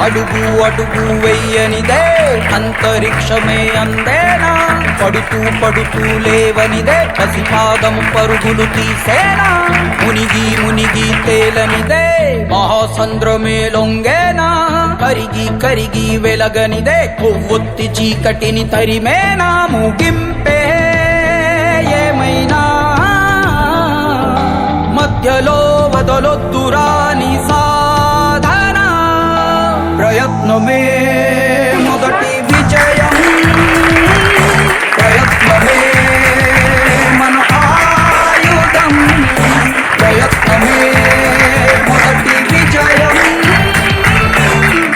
అడుగు అడుగు వెయ్యనిదే అంతరిక్షమే అందేనా, పడుతూ పడుతూ లేవనిదే పసిపాదం పరుగులు తీసేనా, మునిగి మునిగి తేలనిదే మహాసంద్రమే లొంగేనా, కరిగి కరిగి వెలగనిదే కొవ్వొత్తి చీకటిని తరిమేనా, ముగింపే ఏమైనా మధ్యలో వదలొద్దురా నీ సాధన, ప్రయత్నమే మొదటి విజయం, ప్రయత్నమే మన ఆయుధం, ప్రయత్నమే మొదటి విజయం,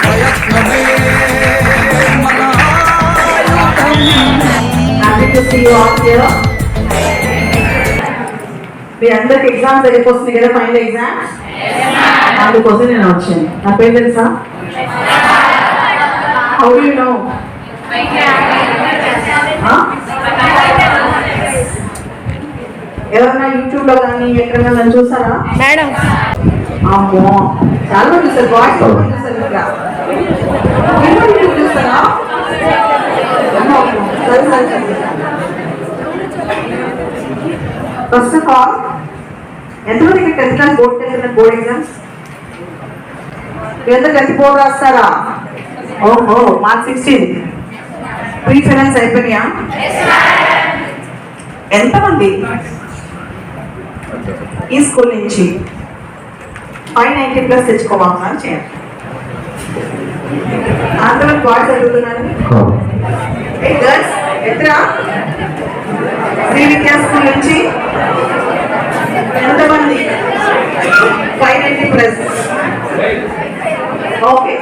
ప్రయత్నమే మన ఆయుధం. Happy to see you all here. మీ అందరికి ఎగ్జామ్స్ అయిపోతుంది కదా, ఫైనల్ ఎగ్జామ్స్. అందుకోసం నేను వచ్చాను. నా పేరు తెలుసా? How do you know? ఎవరన్నా యూట్యూబ్ లో కానీ ఎక్కడైనా నన్ను చూసారా మేడం? అమ్మో చాలా మంది చూస్తారు, బాయ్స్ చూస్తారు. ఇంకా చూస్తారా? సరే సరే. ఫస్ట్ ఆఫ్ ఆల్ ఎంతమందికి 10th class board test board exams? ఎంత 10th బోర్డు రాస్తారా? ఓహో, మార్క్ 16 ప్రీ ఫైనాన్స్ అయిపోయినాయా? ఎంతమంది ఈ స్కూల్ నుంచి 590+ తెచ్చుకోవాలన్నారు? చేయండి. అంతమంది బాయ్స్ అడుగుతున్నారు. ఏ గర్ల్స్ ఎత్తరా? శ్రీ విద్యా స్కూల్ నుంచి ఎంతమంది 590+? ఓకే,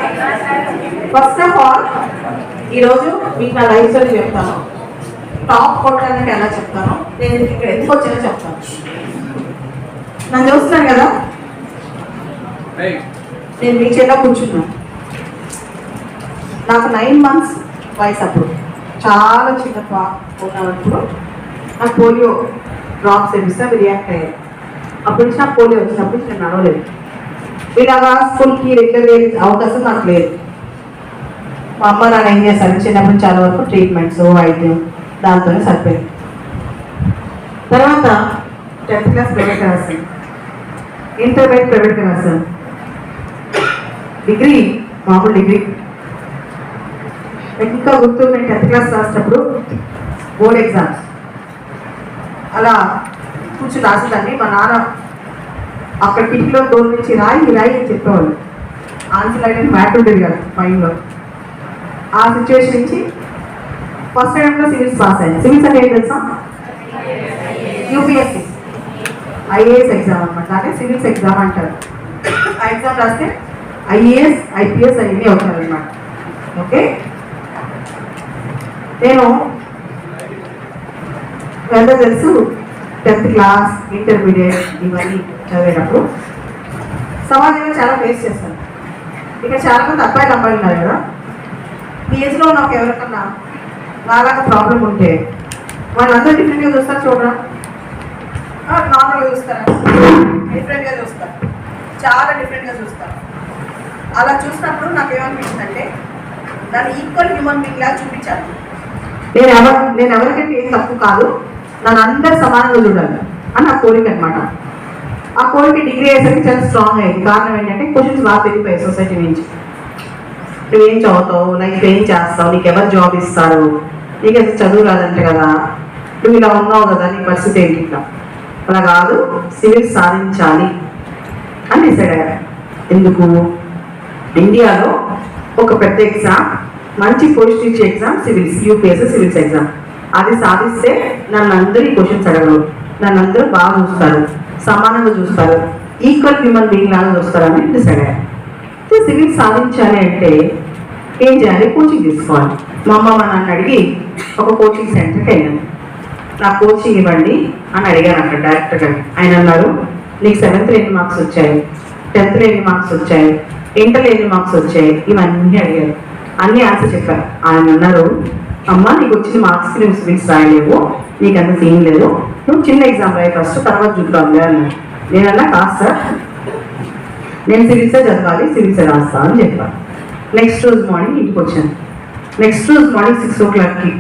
ఫస్ట్ ఆఫ్ ఆల్ ఈరోజు మీకు నా లైఫ్ స్టోరీ చెప్తాను. టాప్ కొట్టడానికి ఎలా చెప్తాను, నేను ఇక్కడ ఎందుకు వచ్చానో చెప్తాను. నన్ను చూస్తున్నాను కదా, నేను మీ చేతిలో కూర్చున్నాను. నాకు 9 months వయసు. అప్పుడు చాలా చిన్న ఉన్నప్పుడు నాకు పోలియో డ్రాప్స్ వేపిస్తే అవి రియాక్ట్ అయ్యాయి. అప్పటి నుంచి నాకు పోలియో వచ్చినప్పుడు నేను నడవలేదు. ఇలాగా స్కూల్కి రెగ్యులర్ అయ్యే అవకాశం నాకు లేదు. మా అమ్మ నాన్న ఏం చేశారు, చిన్నప్పుడు చాలా వరకు ట్రీట్మెంట్స్ వైద్యం దాంతోనే సరిపోయింది. తర్వాత 10th క్లాస్ ప్రైవేట్ రాశాను, ఇంటర్మీడియట్ ప్రైవేట్గా రాశాను, డిగ్రీ మామూలు డిగ్రీ. ఇంకా గుర్తు, నేను 10th క్లాస్ రాసేటప్పుడు బోర్డ్ ఎగ్జామ్స్ అలా కూర్చుని రాసేదాన్ని. మా నాన్న అక్కడ కిటికీలో డోర్ నుంచి రాయి రాయి అని చెప్పేవాళ్ళు. ఆన్సర్ అయితే మ్యాట్ ఉండేది కదా మైండ్లో. ఆ సిచ్యువేషన్ నుంచి ఫస్ట్ టైంలో సివిల్స్ పాస్ అయ్యాను. సివిల్స్ అంటే ఏం తెలుసా? యూపీఎస్సి ఐఏఎస్ ఎగ్జామ్ అనమాట. అంటే సివిల్స్ ఎగ్జామ్ అంటారు. ఆ ఎగ్జామ్ రాస్తే ఐఏఎస్ ఐపీఎస్ అవన్నీ అవుతారు అనమాట. ఓకే, నేను ఎంత తెలుసు 10th క్లాస్ ఇంటర్మీడియట్ ఇవన్నీ చదివేటప్పుడు సమాజంలో చాలా ఫేస్ చేస్తాను. ఇక్కడ చాలా మంది అబ్బాయిలు ఉన్నారు కదా, మీ ఏజ్లో నాకు ఎవరికన్నా నాలాగా ప్రాబ్లం ఉంటే వాళ్ళందరూ డిఫరెంట్గా చూస్తారు. చూడరా, నార్మల్గా చూస్తారా? డిఫరెంట్గా చూస్తారు, చాలా డిఫరెంట్గా చూస్తారు. అలా చూసినప్పుడు నాకు ఏమనిపించిందంటే దాన్ని ఈక్వల్ హ్యూమన్ బీయింగ్ లాగా చూపించాలి. నేను ఎవరికంటే ఏం తప్పు కాదు, నన్ను అందరు సమానంగా చూడాలి అని నా కోరిక అనమాట. ఆ కోరిక డిగ్రీ అయ్యేసరికి చాలా స్ట్రాంగ్ అయ్యింది. కారణం ఏంటంటే క్వశ్చన్స్ బాగా పెరిగిపోయాయి సొసైటీ నుంచి. నువ్వేం చదువుతావు, లైఫ్ ఏం చేస్తావు, నీకు ఎవరు జాబ్ ఇస్తారు, నీకు అసలు చదువు రాదంటే కదా, నువ్వు ఇలా ఉన్నావు కదా, నీ పరిస్థితి ఏంటి? ఇట్లా అలా కాదు, సివిల్స్ సాధించాలి అని డిసైడ్ అయ్యారు. ఎందుకు? ఇండియాలో ఒక పెద్ద ఎగ్జామ్, మంచి పోస్ట్ ఇచ్చే exam civils, UPSC civils exam. అది సాధిస్తే నన్ను అందరూ ఈ క్వశ్చన్స్ అడగరు, నన్ను అందరూ బాగా చూస్తారు, సమానంగా చూస్తారు, ఈక్వల్ హ్యూమన్ బీయింగ్ లాగా చూస్తారని డిసైడ్ అయ్యారు. సివిల్స్ సాధించాలి అంటే ఏం చేయాలి? కోచింగ్ తీసుకోవాలి. మా అమ్మ మా నాన్న అడిగి ఒక కోచింగ్ సెంటర్కి వెళ్ళాను. నాకు కోచింగ్ ఇవ్వండి అని అడిగాను అక్కడ డైరెక్టర్గా. ఆయన అన్నారు, నీకు 7th ఎన్ని మార్క్స్ వచ్చాయి, 10th ఎన్ని మార్క్స్ వచ్చాయి, ఇంటర్లో ఎన్ని మార్క్స్ వచ్చాయి, ఇవన్నీ అడిగారు. అన్ని ఆన్సర్ చెప్పారు. ఆయన అన్నారు, అమ్మ నీకు వచ్చిన మార్క్స్కి నువ్వు సివిల్స్ రాయలేవు, నీకు అంత సీన్ లేదు, నువ్వు చిన్న ఎగ్జామ్ రాయి ఫస్ట్, తర్వాత చూద్దాంలే అన్నారు. నేనన్నా కాదు సార్, నేను సివిల్సే చదవాలి, సివిల్సే రాస్తా అని చెప్పాను. నెక్స్ట్ రోజు మార్నింగ్ ఇంటికి వచ్చాను. నెక్స్ట్ రోజు మార్నింగ్ 6 o'clockకి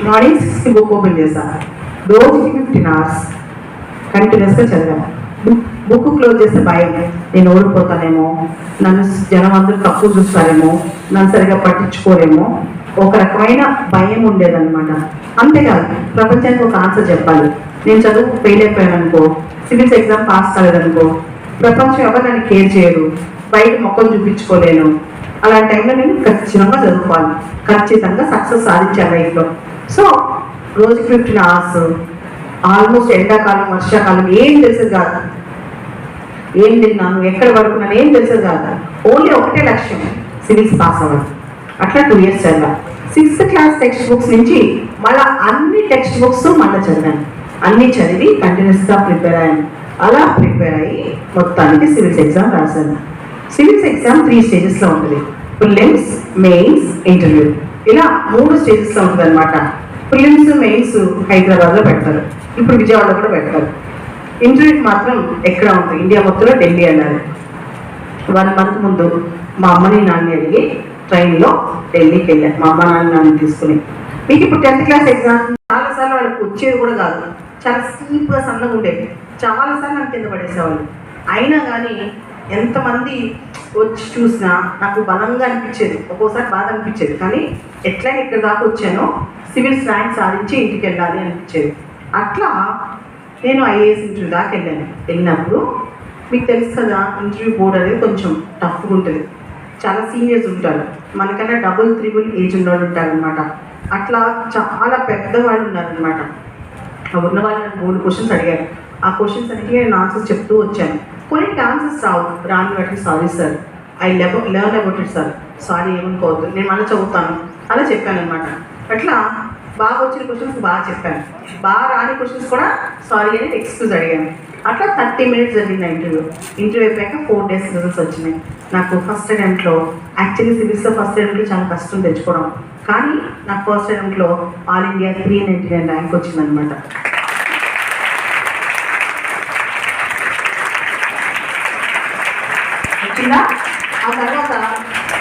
మార్నింగ్ 6కి బుక్ ఓపెన్ చేశాను. రోజుకి 15 hours కంటిన్యూస్గా చదివాను. బుక్ క్లోజ్ చేస్తే భయం, నేను ఓడిపోతానేమో, నన్ను జనం అందరూ తక్కువ చూస్తారేమో, నన్ను సరిగా పట్టించుకోరేమో, ఒక రకమైన భయం ఉండేదన్నమాట. అంతేకాదు ప్రపంచానికి ఒక ఆన్సర్ చెప్పాలి. నేను చదువు ఫెయిల్ అయిపోయాను అనుకో, సివిల్స్ ఎగ్జామ్ పాస్ కాలేదనుకో, ప్రపంచం ఎవరు నన్ను కేర్ చేయరు, బయట మొక్కలు చూపించుకోలేను. అలాంటి టైంలో నేను ఖచ్చితంగా చదువుకోవాలి, ఖచ్చితంగా సక్సెస్ సాధించాను లైఫ్లో. సో రోజుకి 15 hours, ఆల్మోస్ట్ ఎండాకాలం వర్షాకాలం ఏం తెలిసేది కాదు, ఏం తిన్నాను ఎక్కడ పడుకున్నాను ఏం తెలిసేది కాదు. ఓన్లీ ఒకటే లక్ష్యం, సివిల్స్ పాస్ అవ్వాలి. అట్లా 2 years చదివా. 6th class టెక్స్ట్ బుక్స్ నుంచి మళ్ళీ అన్ని టెక్స్ట్ బుక్స్ మళ్ళీ చదివాను. అన్నీ చదివి కంటిన్యూస్గా ప్రిపేర్ అయ్యాను. అలా ప్రిపేర్ అయ్యి మొత్తానికి సివిల్స్ ఎగ్జామ్ రాశాను. సివిల్స్ ఎగ్జామ్ 3 stagesలో ఉంటుంది. ప్రిలిమ్స్, మెయిన్స్, ఇంటర్వ్యూ, ఇలా 3 stagesలో ఉంటుంది అనమాట. ప్రిలిమ్స్, మెయిన్స్ హైదరాబాద్లో పెడతారు, ఇప్పుడు విజయవాడలో కూడా పెడతారు. ఇంటర్వ్యూకి మాత్రం ఎక్కడ ఉంటుంది, ఇండియా మొత్తంలో ఢిల్లీ వెళ్ళాలి. 1 month ముందు మా అమ్మని నాన్నని అడిగి ట్రైన్లో ఢిల్లీకి వెళ్ళాను, మా అమ్మ నాన్నని తీసుకుని. మీకు ఇప్పుడు 10th class ఎగ్జామ్ చాలాసార్లు వాళ్ళకి వచ్చేది కూడా కాదు, చాలా స్టీప్గా సన్నగా ఉండేది. చాలాసార్లు నాకు కింద పడేసేవాళ్ళు. అయినా కానీ ఎంతమంది వచ్చి చూసినా నాకు బలంగా అనిపించేది, ఒక్కోసారి బాధ అనిపించేది. కానీ ఎట్లయినా ఇక్కడ దాకా వచ్చానో సివిల్స్ ర్యాంక్ సాధించి ఇంటికి వెళ్ళాలి అనిపించేది. అట్లా నేను ఐఏఎస్ ఇంటర్వ్యూ దాకా వెళ్ళాను. వెళ్ళినప్పుడు మీకు తెలుసు కదా, ఇంటర్వ్యూ బోర్డ్ అనేది కొంచెం టఫ్గా ఉంటుంది. చాలా సీనియర్స్ ఉంటారు, మనకన్నా డబుల్ త్రిబుల్ ఏజ్ ఉన్నవాళ్ళు ఉంటారనమాట. అట్లా చాలా పెద్దవాళ్ళు ఉన్నారనమాట. ఉన్న వాళ్ళు నన్ను 3 questions అడిగారు. ఆ క్వశ్చన్స్ అన్నిటికీ నేను ఆన్సర్స్ చెప్తూ వచ్చాను. కొన్నిటికి ఆన్సర్స్ రావు, రాని వాటికి sorry sir, I learn about it sir, sorry ఏమనుకోవద్దు, నేను మళ్ళీ చదువుతాను అలా చెప్పాను అనమాట. అట్లా బాగా వచ్చిన క్వశ్చన్స్ బాగా చెప్పాను, బాగా రాని క్వశ్చన్స్ కూడా సారీ అని ఎక్స్క్యూజ్ అడిగాను. అట్లా 30 minutes జరిగింది ఇంటర్వ్యూ అయిపోయాక 4 days రిజల్ట్స్ వచ్చినాయి. నాకు ఫస్ట్ అటెంప్ట్లో, యాక్చువల్లీ సివిల్స్లో ఫస్ట్ అటెంప్ట్లో చాలా కష్టం తెచ్చుకోవడం, కానీ నాకు ఫస్ట్ అటెంప్ట్లో ఆల్ ఇండియా 399 ర్యాంక్ వచ్చిందనమాట. వచ్చిందా? ఆ తర్వాత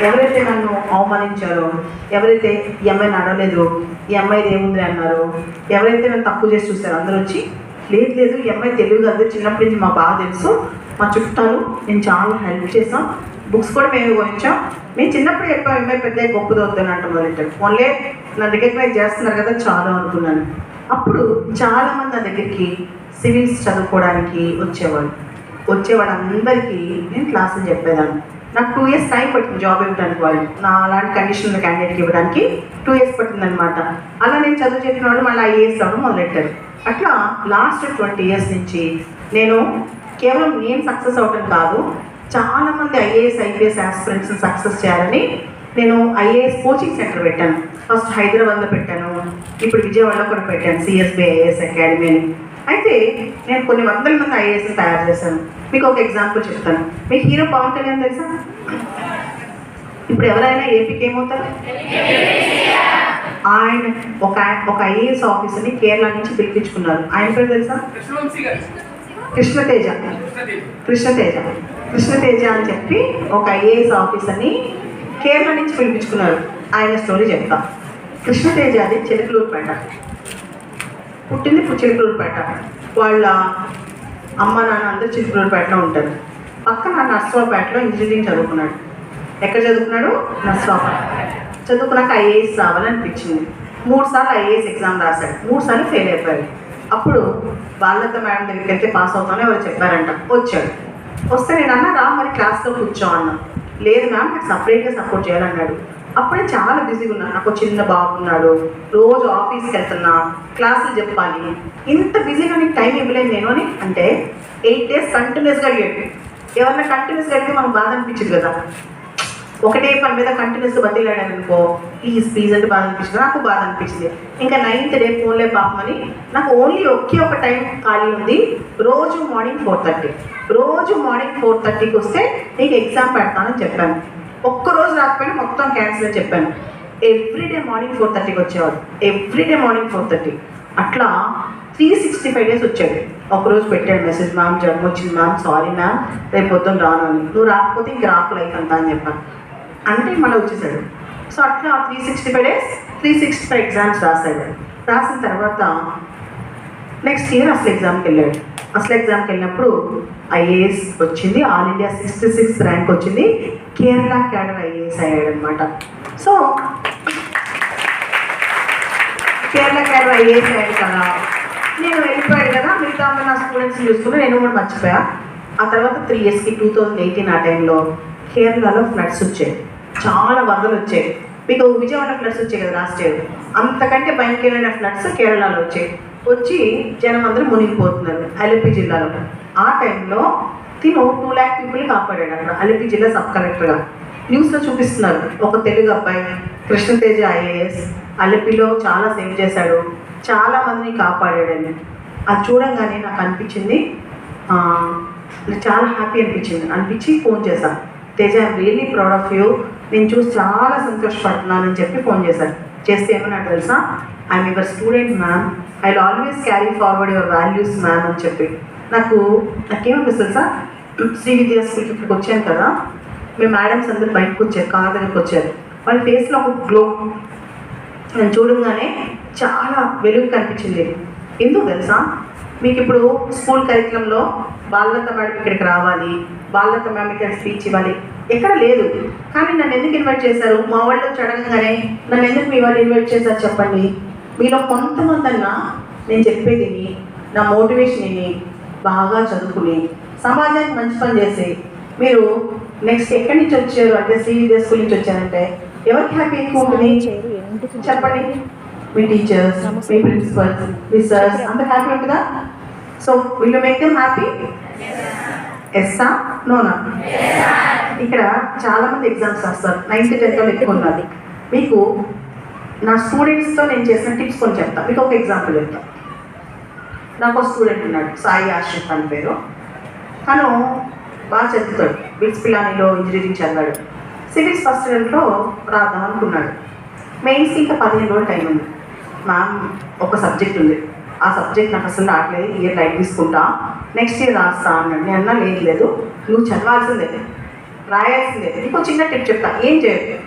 ఎవరైతే నన్ను అవమానించారో, ఎవరైతే ఈ అమ్మాయిని అడగలేదు, ఈ అమ్మాయిది ఏముంది అన్నారు, ఎవరైతే నన్ను తప్పు చేసి చూస్తారో అందరూ వచ్చి లేదు లేదు ఈ అమ్మాయి తెలుగు కాదు, చిన్నప్పటి నుంచి మా బాగా తెలుసు, మా చుట్టాలు, నేను చాలా హెల్ప్ చేసాం, బుక్స్ కూడా మేము కొనిచ్చాం, మేము చిన్నప్పుడు చెప్పాం అమ్మాయి పెద్ద గొప్పది వద్దని అంట మొదలెట్టారు. ఓన్లీ నన్ను రికగ్నైజ్ చేస్తున్నారు కదా చాలా అనుకున్నాను. అప్పుడు చాలామంది నా దగ్గరికి సివిల్స్ చదువుకోవడానికి వచ్చేవాళ్ళందరికీ నేను క్లాసులు చెప్పేదాన్ని. నాకు 2 years టైం పట్టింది జాబ్ ఇవ్వడానికి, వాళ్ళు నా అలాంటి కండిషన్ క్యాండిడేట్కి ఇవ్వడానికి 2 years పట్టిందనమాట. అలా నేను చదువు చెప్పిన వాళ్ళు మళ్ళీ ఐఏఎస్ రావడం మొదలెట్టారు. అట్లా లాస్ట్ 20 years నుంచి నేను కేవలం నేను సక్సెస్ అవటం కాదు, చాలామంది ఐఏఎస్ ఐపీఎస్ ఆస్పిరెంట్స్ని సక్సెస్ చేయాలని నేను ఐఏఎస్ కోచింగ్ సెంటర్ పెట్టాను. ఫస్ట్ హైదరాబాద్లో పెట్టాను, ఇప్పుడు విజయవాడలో కూడా పెట్టాను, సిఎస్బి ఐఏఎస్ అకాడమీ అని. అయితే నేను కొన్ని వందల మంది ఐఏఎస్ని తయారు చేశాను. మీకు ఒక ఎగ్జాంపుల్ చెప్తాను. మీకు హీరో పవన్ కళ్యాణ్ తెలుసా? ఇప్పుడు ఎవరైనా ఏపీకి ఏమవుతారు? ఆయన ఒక ఐఏఎస్ ఆఫీసర్ని కేరళ నుంచి పిలిపించుకున్నారు. ఆయన పేరు తెలుసా? కృష్ణతేజ అని చెప్పి ఒక ఐఏఎస్ ఆఫీసర్ని కేరళ నుంచి పిలిపించుకున్నారు. ఆయన స్టోరీ చెప్తా. కృష్ణతేజ అది చిలకలూరుపేట, పుట్టింది చిలకలూరుపేట. వాళ్ళ అమ్మ నాన్న అందరూ చిలకలూరుపేటలో ఉంటారు. పక్కన నర్సరావుపేటలో ఇంజనీరింగ్ చదువుకున్నాడు. ఎక్కడ చదువుకున్నాడు? నర్సరావుపేట. చదువుకున్నాక ఐఏఎస్ రావాలనిపించింది. 3 సార్లు ఐఏఎస్ ఎగ్జామ్ రాశాడు, 3 సార్లు ఫెయిల్ అయిపోయాడు. అప్పుడు వాళ్ళతో మేడం దగ్గరికి వెళ్తే పాస్ అవుతామని ఎవరు చెప్పారంట. వచ్చాడు. వస్తే నేను అన్నా రా మరి క్లాస్లో కూర్చో అన్నా. లేదు మ్యామ్ నాకు సపరేట్గా సపోర్ట్ చేయాలన్నాడు. అప్పుడే చాలా బిజీగా ఉన్నాను, నాకు చిన్న బాబు ఉన్నాడు, రోజు ఆఫీస్కి వెళ్తున్నా, క్లాసులు చెప్పాలి, ఇంత బిజీగా నీకు టైం ఇవ్వలేదు నేను అని అంటే 8 days కంటిన్యూస్గా అడిగాడు. ఎవరన్నా కంటిన్యూస్గా అడిగితే మనకు బాధ అనిపించింది కదా, ఒకటే పని మీద కంటిన్యూస్గా బతిలాడాను అనుకో, ప్లీజ్ అంటే బాధ అనిపించింది, నాకు బాధ అనిపించింది. ఇంకా 9th day ఫోన్లే పాపమని నాకు ఓన్లీ ఒక టైం ఖాళీ ఉంది, రోజు మార్నింగ్ 4:30కి వస్తే నీకు ఎగ్జామ్ పెడతానని చెప్పాను. ఒక్కరోజు రాకపోయినా మొత్తం క్యాన్సిల్ అని చెప్పాను. ఎవ్రీడే మార్నింగ్ 4:30కి వచ్చేవాడు, ఎవ్రీడే మార్నింగ్ 4:30. అట్లా 365 days వచ్చాడు. ఒకరోజు పెట్టాడు మెసేజ్, మ్యామ్ జ్వరం వచ్చింది మ్యామ్, సారీ మ్యామ్ రేపు పొద్దున్న రాను అని, నువ్వు రాకపోతే ఇంక రాకు లైఫ్ అంతా అని చెప్పాను. అంటే మళ్ళీ వచ్చేసాడు. సో అట్లా 365 days 365 ఎగ్జామ్స్ రాశాడు. రాసిన తర్వాత నెక్స్ట్ ఇయర్ అసలు ఎగ్జామ్కి వెళ్ళాడు. అసలు ఎగ్జామ్కి వెళ్ళినప్పుడు ఐఏఎస్ వచ్చింది, ఆల్ ఇండియా 66th ర్యాంక్ వచ్చింది, కేరళ క్యాడర్ ఐఏఎస్ అయ్యాడు అనమాట. సో కేరళ క్యాడర్ ఐఏఎస్ అయ్యాడు కదా, నేను వెళ్ళిపోయాడు కదా, మిగతా నా స్టూడెంట్స్ని చూసుకుని నేను కూడా మర్చిపోయా. ఆ తర్వాత 3 yearsకి 2018 ఆ టైంలో కేరళలో ఫ్లడ్స్ వచ్చాయి, చాలా వరదలు వచ్చాయి. మీకు విజయవాడ ఫ్లడ్స్ వచ్చాయి కదా లాస్ట్ ఇయర్, అంతకంటే భయంకరమైన ఫ్లడ్స్ కేరళలో వచ్చాయి. వచ్చి జనం అందరూ మునిగిపోతున్నారు అలెప్పి జిల్లాలో. ఆ టైంలో తిను 2 lakh పీపుల్ని కాపాడాడు అక్కడ అలెప్పి జిల్లా సబ్ కలెక్టర్గా. న్యూస్లో చూపిస్తున్నారు, ఒక తెలుగు అబ్బాయి కృష్ణతేజ ఐఏఎస్ అలెప్పిలో చాలా సేవ్ చేశాడు, చాలా మందిని కాపాడాడని. అది చూడంగానే నాకు అనిపించింది, చాలా హ్యాపీ అనిపించి ఫోన్ చేశాను, Teja I'm really proud of you, నేను చూసి చాలా సంతోషపడుతున్నానని చెప్పి ఫోన్ చేశాను. చేస్తే ఏమన్నా తెలుసా, I'm your student ma'am, I will always carry forward your values ma'am అని చెప్పి. నాకేమనిపిస్తుంది సార్, శ్రీ విద్యా స్కూల్కి ఇక్కడికి వచ్చాను కదా, మేము మేడమ్స్ అందరూ బయటకు వచ్చారు, కార్ దగ్గరికి వచ్చారు, వాళ్ళ ఫేస్లో ఒక గ్లో నేను చూడంగానే చాలా వెలుగు కనిపించింది. ఎందుకు తెలుసా, మీకు ఇప్పుడు స్కూల్ కరికులంలో బాలలత మేడం ఇక్కడికి రావాలి, బాలలత మ్యామ్ ఇక్కడ స్పీచ్ ఇవ్వాలి, ఎక్కడ లేదు. కానీ నన్ను ఎందుకు ఇన్వైట్ చేశారు, మా వాళ్ళు చడగానే నన్ను ఎందుకు మీ వాళ్ళు ఇన్వైట్ చేశారు చెప్పండి. మీలో కొంతమంది అన్నా నేను చెప్పేది నా మోటివేషన్ బాగా చదువుకుని సమాజానికి మంచి పని చేసి మీరు నెక్స్ట్ ఎక్కడి నుంచి వచ్చారు అంటే శ్రీ విద్యా స్కూల్ నుంచి వచ్చారంటే ఎవరికి హ్యాపీ ఎక్కువ ఉంటుంది చెప్పండి, మీ టీచర్స్, మీ ప్రిన్సిపల్స్, మీ సర్స్ అంత హ్యాపీ ఉంటుందా? So will you make them happy? ఎస్సా నోనా? ఇక్కడ చాలామంది ఎగ్జామ్స్ రాస్తారు, 9th 10th ఎక్కువ ఉన్నది. మీకు నా స్టూడెంట్స్తో నేను చేసిన టిప్స్ కొన్ని చెప్తాను. మీకు ఒక ఎగ్జాంపుల్ చెప్తాను. నాకు ఒక స్టూడెంట్ ఉన్నాడు, సాయి ఆశ్రిత్ అని పేరు. తను బాగా చదువుతాడు, బిట్స్ పిలానీలో ఇంజనీరింగ్ చదివాడు. సివిల్స్ ఫస్ట్ ఇయర్లో రాద్దాం అనుకున్నాడు. మెయిన్స్కి ఇంకా 15 రోజులు టైం ఉంది. మ్యామ్ ఒక సబ్జెక్ట్ ఉంది, ఆ సబ్జెక్ట్ నాకు అసలు రావట్లేదు, ఇయర్ లైట్ తీసుకుంటా, నెక్స్ట్ ఇయర్ రాస్తా అన్నాడు. నేను అన్నా లేదు నువ్వు చదవాల్సిందే, రాయాల్సిందే. నీకు చిన్న టిప్ చెప్తా, ఏం చేయదు,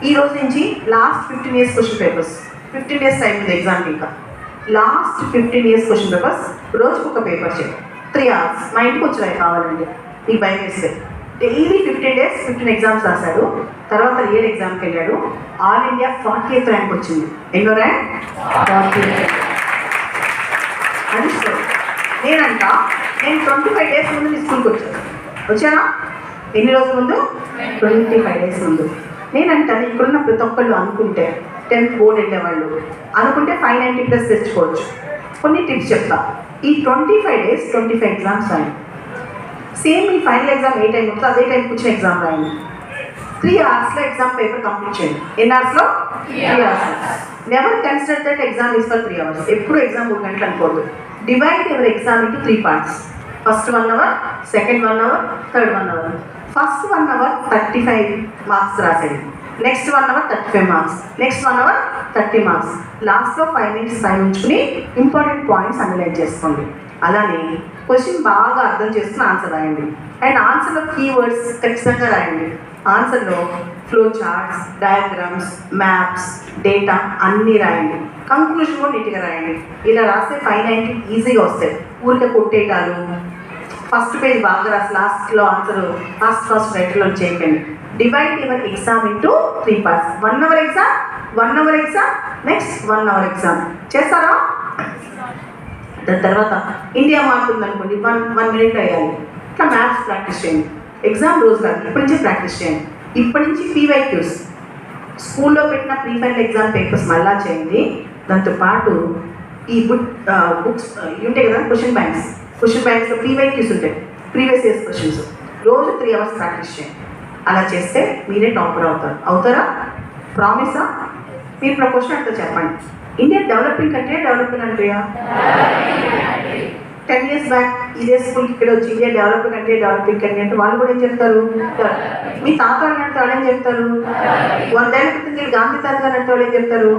ఈ రోజు నుంచి last 15 years question papers, 15 days time ఉంది ఎగ్జామ్కి, ఇంకా లాస్ట్ 15 years క్వశ్చన్ పేపర్స్ రోజుకు ఒక పేపర్ చేయి, 3 hours మా ఇంటికి వచ్చి కావాలండి, నీకు భయం వేస్తే. డైలీ 15 days 15 ఎగ్జామ్స్ రాశాడు. తర్వాత రియల్ ఎగ్జామ్కి వెళ్ళాడు, ఆల్ ఇండియా 40th ర్యాంక్ వచ్చింది. ఎన్నో ర్యాంక్? 40th. అది నేనంట నేను 25 days ముందు మీ స్కూల్కి వచ్చానా? ఎన్ని రోజుల ముందు? 25 days ముందు. నేనంటాను ఇక్కడున్న ప్రతి ఒక్కళ్ళు అనుకుంటే 10th బోర్డు వెళ్ళేవాళ్ళు అనుకుంటే 590+ తెచ్చుకోవచ్చు. కొన్ని టిప్స్ చెప్తా. ఈ 25 days 25 ఎగ్జామ్స్ రాయండి. సేమ్ ఈ ఫైనల్ ఎగ్జామ్ ఏ టైం ఉంటుందో అదే టైంకి వచ్చిన ఎగ్జామ్ రాయండి. 3 hours ఎగ్జామ్ పేపర్ కంప్లీట్ చేయండి. ఎన్ని అవర్స్లో? 3 hours. Never consider that exam is for 3 hours. ఎప్పుడు ఎగ్జామ్ 3 గంటలు అనుకోవద్దు. Divide your exam into 3 parts. First 1 hour, second 1 hour, third 1 hour. First 1 hour 35 marks రాసేయండి, next 1 hour 35 marks, next 1 hour 30 marks. లాస్ట్లో 5 minutes time ఉంచుకుని important points analyse చేసుకోండి. అలానే question బాగా అర్థం చేసుకుని ఆన్సర్ రాయండి. అండ్ ఆన్సర్లో కీవర్డ్స్ ఖచ్చితంగా రాయండి. ఆన్సర్లో flow charts, diagrams, maps, data అన్నీ రాయండి. కంక్లూషన్ కూడా నీట్గా రాయండి. ఇలా రాస్తే 590 ఈజీగా వస్తాయి. ఊరికే కొట్టేటాలు, ఫస్ట్ పేజ్ బాగా రాసి లాస్ట్లో ఆన్సర్ ఫస్ట్ రైట్లో చేయకండి. Divide your exam into 3 parts. 1 hour exam, 1 hour exam, next 1 hour exam. చేస్తారా? దాని తర్వాత ఇండియా మార్క్ ఉందనుకోండి, 1 minute వేయాలి. ఇట్లా మ్యాథ్స్ ప్రాక్టీస్ చేయండి. ఎగ్జామ్ రోజు కాదు, ఇప్పటి నుంచి ప్రాక్టీస్ చేయండి. ఇప్పటి నుంచి PYQs స్కూల్లో పెట్టిన ప్రీ ఫైనల్ ఎగ్జామ్ పేపర్స్ మళ్ళా చేయండి. దాంతోపాటు ఈ బుక్స్ ఉంటాయి కదా, క్వశ్చన్ బ్యాంక్స్లో PYQs ఉంటాయి, ప్రీవియస్ ఇయర్స్ క్వశ్చన్స్. రోజు 3 hours ప్రాక్టీస్ చేయండి. అలా చేస్తే మీరే టాపర్ అవుతారా? ప్రామిసా? మీరు ఇప్పుడు క్వశ్చన్ అంటే చెప్పండి, ఇండియా డెవలపింగ్ కంట్రీయా డెవలపింగ్ కంట్రీయా? 10 years బ్యాక్ ఇదే స్కూల్కి ఇక్కడ వచ్చి ఇండియా డెవలపింగ్ కంట్రీ అంటే వాళ్ళు కూడా ఏం చెప్తారు? మీ తాత అంటే వాళ్ళు ఏం చెప్తారు? 100 ఏళ్ల క్రితం గాంధీ తాత గారు అంటే వాళ్ళు ఏం చెప్తారు?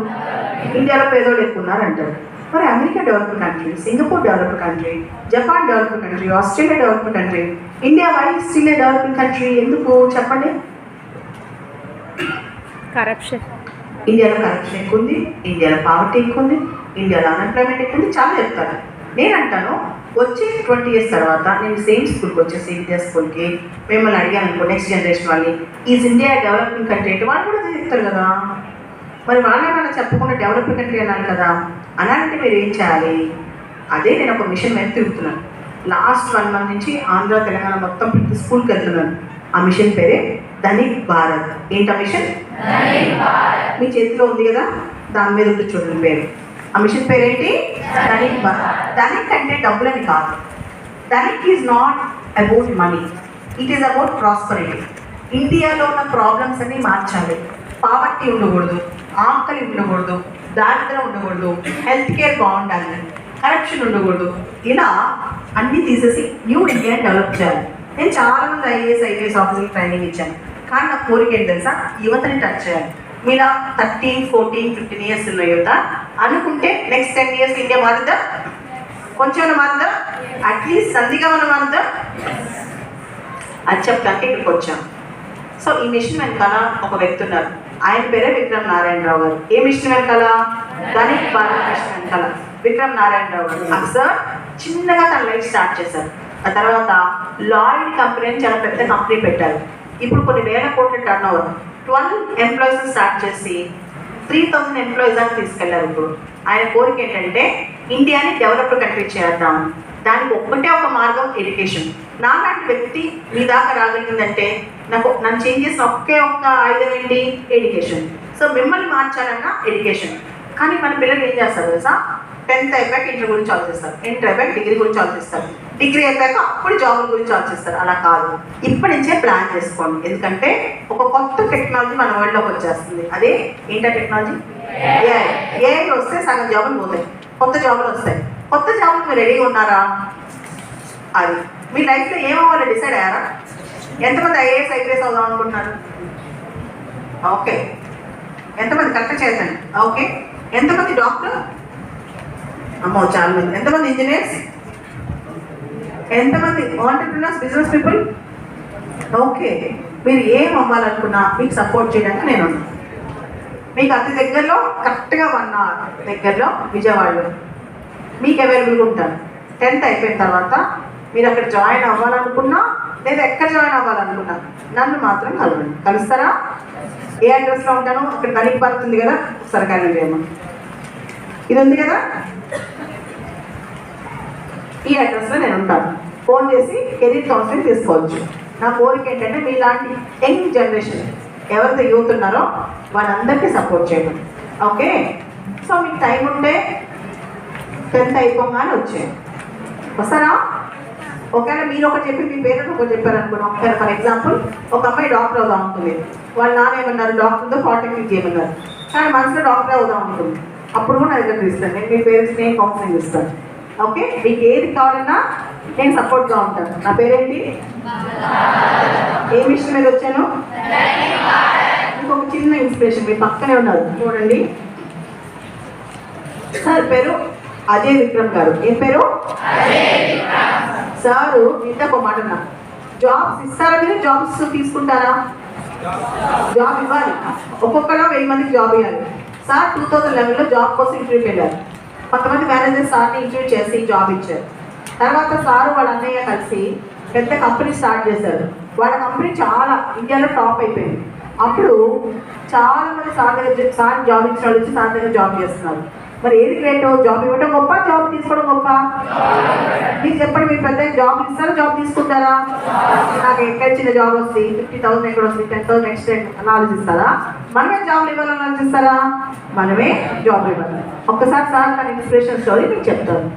ఇండియాలో పేదోళ్ళు ఎక్కువ ఉన్నారంటారు. మరి America developed country, Singapore developed country, Japan developed country, Australia developed country, India why still a developing country? ఎందుకు చెప్పండి? కరప్షన్. ఇండియాలో కరప్షన్ ఎక్కువ ఉంది, ఇండియాలో పావర్టీ ఎక్కువ ఉంది, ఇండియాలో అన్ఎంప్లాయ్మెంట్ ఎక్కువ ఉంది, చాలా చెప్తాను. నేను అంటాను వచ్చే 20 years తర్వాత నేను సేమ్ స్కూల్కి వచ్చేసి విద్యా స్కూల్కి మిమ్మల్ని అడిగాను అనుకో, నెక్స్ట్ జనరేషన్ వాళ్ళని ఈజ్ ఇండియా డెవలపింగ్ కంట్రీ అంటే వాళ్ళు కూడా అదే చెప్తారు కదా. మరి వాళ్ళ చెప్పకుండా డెవలపింగ్ కంట్రీ అన్నారు కదా. అలాంటి మీరు ఏం చేయాలి? అదే నేను ఒక మిషన్ మీద తిరుగుతున్నాను. లాస్ట్ 1 month నుంచి ఆంధ్ర తెలంగాణ మొత్తం ప్రతి స్కూల్కి వెళ్తున్నాను. ఆ మిషన్ పేరే ధనిక్ భారత్. ఏంటా మిషన్? మీ చేతిలో ఉంది కదా, దాని మీద ఉంటుంది చూడండి పేరు. ఆ మిషన్ పేరేంటి? ధనిక్ భారత్. ధనిక్ అంటే డబ్బులని కాదు. Dhanik is not about money, it is about prosperity. ఇండియాలో ఉన్న ప్రాబ్లమ్స్ అన్ని మార్చాలి. పావర్టీ ఉండకూడదు, ఆకలి ఉండకూడదు, దారిద్ర్యం ఉండకూడదు, హెల్త్ కేర్ బాగుండాలి, కరప్షన్ ఉండకూడదు. ఇలా అన్నీ తీసేసి న్యూ ఇండియాని డెవలప్ చేయాలి. నేను చాలామంది ఐఏఎస్ ఆఫీసర్కి ట్రైనింగ్ ఇచ్చాను. కానీ నా కోరిక ఏంటి తెలుసా? యువతని టచ్ చేయాలి. మీలా 13, 14, 15 years ఉన్న యువత అనుకుంటే నెక్స్ట్ 10 years ఇండియా మారుద్దా? కొంచెం మారుద్దా? అట్లీస్ట్ సంధిగా మనం మారుద్దా? అది చెప్పడానికి ఇక్కడికి వచ్చాం. సో ఈ మిషన్ వెనకాల ఒక వ్యక్తి ఉన్నారు. ఆయన పేరే విక్రమ్ నారాయణరావు గారు. ఏ మిషన్ వెనకాల? ధనిక్ భారత్ మిషన్ వెనకాల విక్రమ్ నారాయణరావు గారు. సార్ చిన్నగా తన లైఫ్ స్టార్ట్ చేశారు. ఆ తర్వాత లాయిడ్ కంపెనీ అని చాలా పెద్ద కంపెనీ పెట్టారు. ఇప్పుడు కొన్ని వేల కోట్ల టర్న్ ఓవర్, 12 employees స్టార్ట్ చేసి 3000 employees దాకా తీసుకెళ్లారు. ఇప్పుడు ఆయన కోరిక ఏంటంటే ఇండియాని డెవలప్డ్ కంట్రీ చేద్దాం. దానికి ఒక్కటే ఒక మార్గం ఎడ్యుకేషన్. నాలాంటి వ్యక్తి మీ దాకా రాగలిగిందంటే నన్ను చేంజ్ చేసిన ఒకే ఒక్క ఆయుధం ఏంటి? ఎడ్యుకేషన్. సో మిమ్మల్ని మార్చాలన్నా ఎడ్యుకేషన్. కానీ మన పిల్లలు ఏం చేస్తారు తెలుసా? 10th అయిపోయాక ఇంటర్ గురించి ఆలోచిస్తారు, ఇంటర్ అయిపోయాక డిగ్రీ గురించి ఆలోచిస్తారు, డిగ్రీ అయిపోయాక అప్పుడు జాబ్ గురించి ఆలోచిస్తారు. అలా కాదు, ఇప్పటి నుంచే ప్లాన్ చేసుకోండి. ఎందుకంటే ఒక కొత్త టెక్నాలజీ మన వరల్డ్లోకి వచ్చేస్తుంది. అదే ఏంటో టెక్నాలజీ? ఏఐ వస్తే సగం జాబులు పోతాయి, కొత్త జాబులు వస్తాయి. కొత్త జాబులు మీరు రెడీగా ఉన్నారా? అది మీ లైఫ్లో ఏమవ్వాలో డిసైడ్ అయ్యారా? ఎంతమంది ఐఏఎస్ ఐపీఎస్ అవుదాం అనుకుంటున్నారు? ఓకే. ఎంతమంది కరెక్ట్ చేద్దండి? ఓకే. ఎంతమంది డాక్టర్? అమ్మో చాలా మంది. ఎంతమంది ఇంజనీర్స్? ఎంతమంది ఆంటర్ప్రినర్స్, బిజినెస్ పీపుల్? ఓకే. మీరు ఏం అవ్వాలనుకున్నా మీకు సపోర్ట్ చేయడానికి నేను ఉన్నాను. మీకు అతి దగ్గరలో కరెక్ట్గా 1 hour దగ్గరలో విజయవాడలో మీకు అవైలబుల్గా ఉంటాను. 10th అయిపోయిన తర్వాత మీరు అక్కడ జాయిన్ అవ్వాలనుకున్నా లేదా ఎక్కడ జాయిన్ అవ్వాలనుకున్నా నన్ను మాత్రం కలవండి. కలుస్తారా? ఏ అడ్రస్లో ఉంటాను? అక్కడ ధనిక్ భారత్ ఉంది కదా, సరకారీ ఏమో ఇది ఉంది కదా, ఈ అడ్రస్లో నేను ఉంటాను. ఫోన్ చేసి కెరీర్ కౌన్సిలింగ్ తీసుకోవచ్చు. నా కోరిక ఏంటంటే మీలాంటి యంగ్ జనరేషన్ ఎవరైతే యూత్ ఉన్నారో వాళ్ళందరికీ సపోర్ట్ చేయడం. ఓకే. సో మీకు టైం ఉంటే 10th అయిపోగానే వచ్చేయండి. వస్తారా? ఒకవేళ మీరు ఒకటి చెప్పి మీ పేరెంట్ ఒకటి చెప్పారనుకున్నాం. ఒకవేళ ఫర్ ఎగ్జాంపుల్ ఒక అమ్మాయి డాక్టర్ అవుదాం ఉంటుంది, వాళ్ళ నాన్న ఏమన్నారు? డాక్టర్తో పాలిటెక్నిక్ చేయమన్నారు. కానీ మనసులో డాక్టర్ అవుదాం ఉంటుంది. అప్పుడు కూడా నా దగ్గర ఇస్తాను. నేను మీ పేరెంట్స్ నేను కౌన్సిలింగ్ ఇస్తాను. ఓకే. మీకు ఏది కావాలన్నా నేను సపోర్ట్గా ఉంటాను. నా పేరేంటి? ఏ మిషన్ మీద వచ్చాను? ఇంకొక చిన్న ఇన్స్పిరేషన్ మీ పక్కనే ఉన్నారు చూడండి. సార్ పేరు అజయ్ విక్రమ్ గారు. ఏం పేరు? సారు ఇంతకు మాట నాకు జాబ్స్ ఇస్తారా? మీరు జాబ్స్ తీసుకుంటారా? జాబ్ ఇవ్వాలి. ఒక్కొక్కరు 1000 మందికి జాబ్ ఇవ్వాలి. సార్ 2011లో జాబ్ కోసం ఇంటర్వ్యూకి వెళ్ళారు. కొంతమంది మేనేజర్ సార్ని ఇంటర్వ్యూ చేసి జాబ్ ఇచ్చారు. తర్వాత సారు వాళ్ళ అన్నయ్య కలిసి పెద్ద కంపెనీ స్టార్ట్ చేశారు. వాళ్ళ కంపెనీ చాలా ఇండియాలో టాప్ అయిపోయింది. అప్పుడు చాలా మంది సార్ దగ్గర సార్ జాబ్ ఇచ్చిన వాళ్ళు వచ్చి సార్ దగ్గర జాబ్ చేస్తున్నారు. మరి ఏది గ్రేట్? జాబ్ ఇవ్వడం గొప్ప, జాబ్ తీసుకోవడం గొప్ప? మీకు చెప్పండి, మీరు పెద్ద జాబ్ ఇస్తారా, జాబ్ తీసుకుంటారా? నాకు ఎక్కడ చిన్న జాబ్ వస్తుంది, 50,000 ఎక్కడ వస్తుంది, 10,000 నెక్స్ట్ అని ఆలోచిస్తారా? మనమే జాబ్లు ఇవ్వాలని ఆలోచిస్తారా? మనమే జాబ్ ఇవ్వాలి. ఒక్కసారి సార్ తన ఇన్స్పిరేషన్ స్టోరీ మీకు చెప్తాను.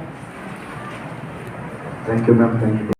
Thank you ma'am. Thank you.